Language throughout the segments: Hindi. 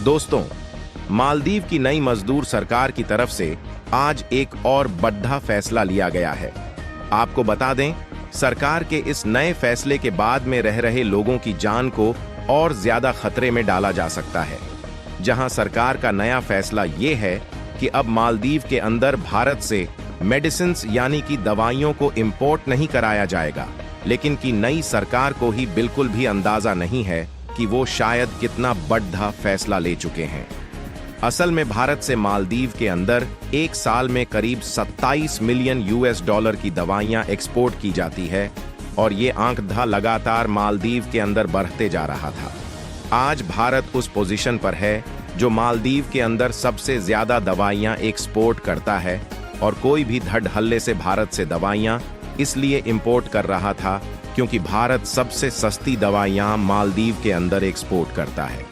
दोस्तों, मालदीव की नई मजदूर सरकार की तरफ से आज एक और बड़ा फैसला लिया गया है। आपको बता दें, सरकार के इस नए फैसले के बाद में रह रहे लोगों की जान को और ज्यादा खतरे में डाला जा सकता है। जहां सरकार का नया फैसला ये है कि अब मालदीव के अंदर भारत से मेडिसिन्स यानी कि दवाइयों को इंपोर्ट नहीं कराया जाएगा, लेकिन कि नई सरकार को ही बिल्कुल भी अंदाजा नहीं है कि वो शायद कितना बड़ा फैसला ले चुके हैं। असल में भारत से मालदीव के अंदर एक साल में करीब 27 मिलियन US$ की दवाइयां एक्सपोर्ट की जाती है और ये आंकड़ा लगातार मालदीव के अंदर बढ़ते जा रहा था। आज भारत उस पोजीशन पर है जो मालदीव के अंदर सबसे ज्यादा दवाइयां एक्सपोर्ट करता है और कोई भी धड़ हल्ले से भारत से दवाइयां इसलिए इंपोर्ट कर रहा था क्योंकि भारत सबसे सस्ती दवाइयां मालदीव के अंदर एक्सपोर्ट करता है।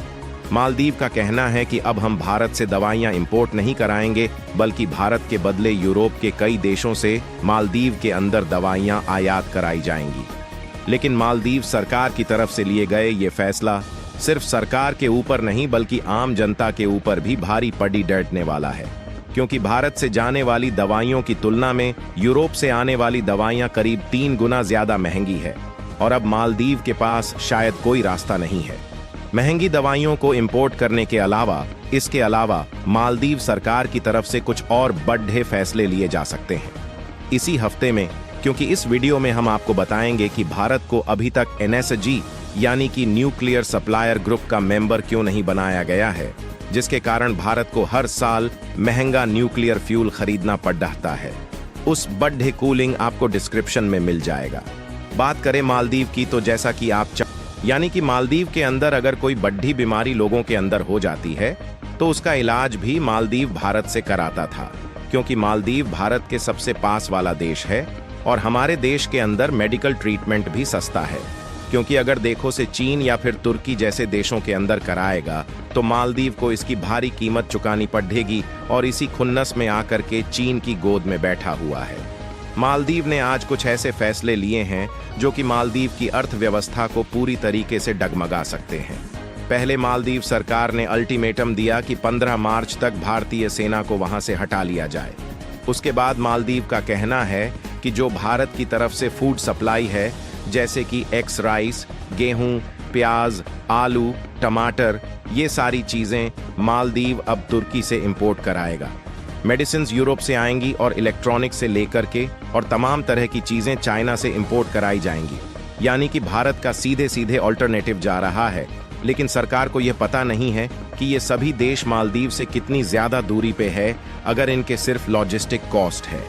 मालदीव का कहना है कि अब हम भारत से दवाइयां इंपोर्ट नहीं कराएंगे, बल्कि भारत के बदले यूरोप के कई देशों से मालदीव के अंदर दवाइयां आयात कराई जाएंगी। लेकिन मालदीव सरकार की तरफ से लिए गए ये फैसला सिर्फ सरकार के ऊपर नहीं बल्कि आम जनता के ऊपर भी भारी पड़ी डरने वाला है, क्योंकि भारत से जाने वाली दवाइयों की तुलना में यूरोप से आने वाली दवाइयां करीब 3 गुना ज्यादा महंगी है और अब मालदीव के पास शायद कोई रास्ता नहीं है। महंगी दवाइयों को इंपोर्ट करने के अलावा इसके अलावा मालदीव सरकार की तरफ से कुछ और बड़े फैसले लिए जा सकते हैं इसी हफ्ते में, क्योंकि इस वीडियो में हम आपको बताएंगे कि भारत को अभी तक NSG यानी कि न्यूक्लियर सप्लायर ग्रुप का मेंबर क्यों नहीं बनाया गया है, जिसके कारण भारत को हर साल महंगा न्यूक्लियर फ्यूल खरीदना पड़ रहा है। उस बड़े कूलिंग आपको डिस्क्रिप्शन में मिल जाएगा। बात करें मालदीव की, तो जैसा कि आप यानी कि मालदीव के अंदर अगर कोई बड़ी बीमारी लोगों के अंदर हो जाती है तो उसका इलाज भी मालदीव भारत से कराता था, क्योंकि मालदीव भारत के सबसे पास वाला देश है और हमारे देश के अंदर मेडिकल ट्रीटमेंट भी सस्ता है। क्योंकि अगर देखो से चीन या फिर तुर्की जैसे देशों के अंदर कराएगा तो मालदीव को इसकी भारी कीमत चुकानी पड़ेगी और इसी खुन्नस में आकर के चीन की गोद में बैठा हुआ है। मालदीव ने आज कुछ ऐसे फैसले लिए हैं जो कि मालदीव की अर्थव्यवस्था को पूरी तरीके से डगमगा सकते हैं। पहले मालदीव सरकार ने अल्टीमेटम दिया कि 15 मार्च तक भारतीय सेना को वहां से हटा लिया जाए। उसके बाद मालदीव का कहना है कि जो भारत की तरफ से फूड सप्लाई है, जैसे कि एक्स राइस, गेहूं, प्याज, आलू, टमाटर, ये सारी चीजें मालदीव अब तुर्की से इंपोर्ट कराएगा। मेडिसिन्स यूरोप से आएंगी और इलेक्ट्रॉनिक्स से लेकर के और तमाम तरह की चीजें चाइना से इंपोर्ट कराई जाएंगी। यानी कि भारत का सीधे सीधे ऑल्टरनेटिव जा रहा है, लेकिन सरकार को यह पता नहीं है कि ये सभी देश मालदीव से कितनी ज्यादा दूरी पे है अगर इनके सिर्फ लॉजिस्टिक कॉस्ट है।